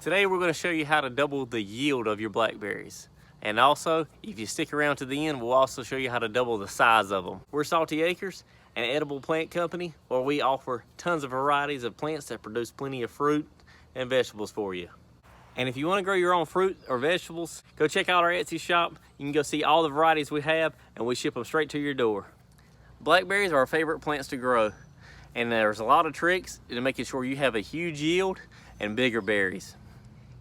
Today we're going to show you how to double the yield of your blackberries. And also, if you stick around to the end, we'll also show you how to double the size of them. We're Salty Acres, an edible plant company where we offer tons of varieties of plants that produce plenty of fruit and vegetables for you. And if you want to grow your own fruit or vegetables, go check out our Etsy shop. You can go see all the varieties we have, and we ship them straight to your door. Blackberries are our favorite plants to grow, and there's a lot of tricks to making sure you have a huge yield and bigger berries.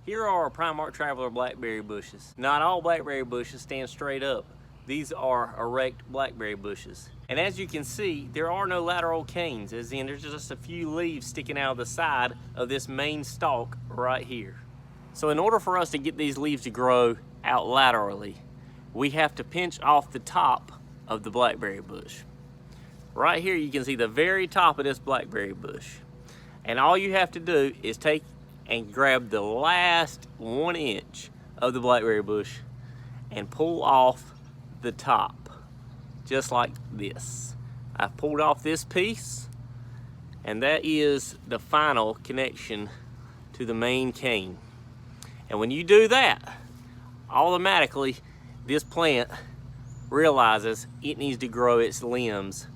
Here are our Primark Traveler blackberry bushes. Not all blackberry bushes stand straight up. These are erect blackberry bushes. And as you can see, there are no lateral canes, as in there's just a few leaves sticking out of the side of this main stalk right here. So in order for us to get these leaves to grow out laterally, we have to pinch off the top of the blackberry bush. Right here you can see the very top of this blackberry bush. And all you have to do is take and grab the last 1 inch of the blackberry bush and pull off the top, just like this. I've pulled off this piece, and that is the final connection to the main cane. And when you do that, automatically this plant realizes it needs to grow its limbs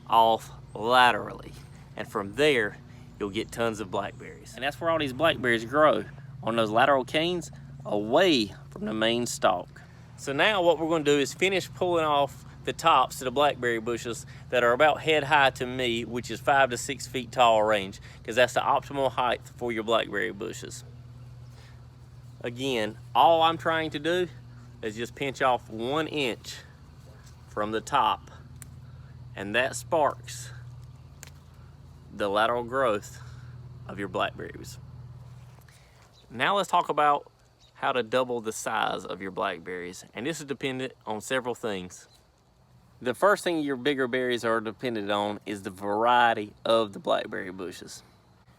off laterally. And from there, you'll get tons of blackberries. And that's where all these blackberries grow, on those lateral canes away from the main stalk. So now what we're going to do is finish pulling off the tops of the blackberry bushes that are about head high to me, which is 5 to 6 feet tall range, because that's the optimal height for your blackberry bushes. Again, all I'm trying to do is just pinch off 1 inch from the top, and that sparks the lateral growth of your blackberries. Now let's talk about how to double the size of your blackberries, and this is dependent on several things. The first thing your bigger berries are dependent on is the variety of the blackberry bushes.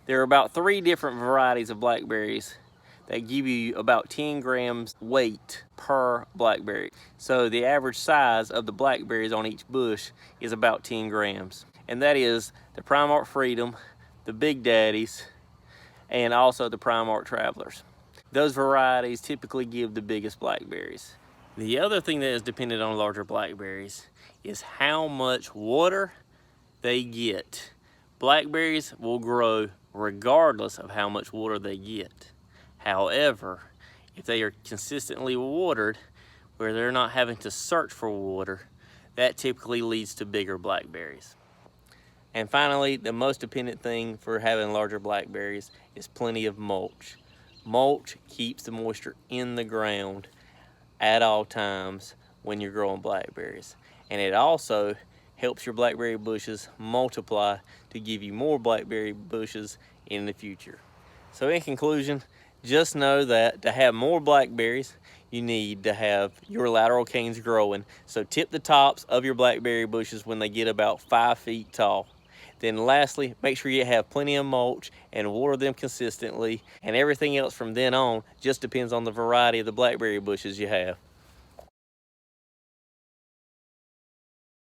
There are about 3 different varieties of blackberries that give you about 10 grams weight per blackberry. So the average size of the blackberries on each bush is about 10 grams. And that is the Primark Freedom, the Big Daddies, and also the Primark Travelers. Those varieties typically give the biggest blackberries. The other thing that is dependent on larger blackberries is how much water they get. Blackberries will grow regardless of how much water they get. However, if they are consistently watered, where they're not having to search for water, that typically leads to bigger blackberries. And finally, the most dependent thing for having larger blackberries is plenty of mulch. Mulch keeps the moisture in the ground at all times when you're growing blackberries. And it also helps your blackberry bushes multiply to give you more blackberry bushes in the future. So in conclusion, just know that to have more blackberries, you need to have your lateral canes growing. So tip the tops of your blackberry bushes when they get about 5 feet tall. Then lastly, make sure you have plenty of mulch and water them consistently, and everything else from then on just depends on the variety of the blackberry bushes you have.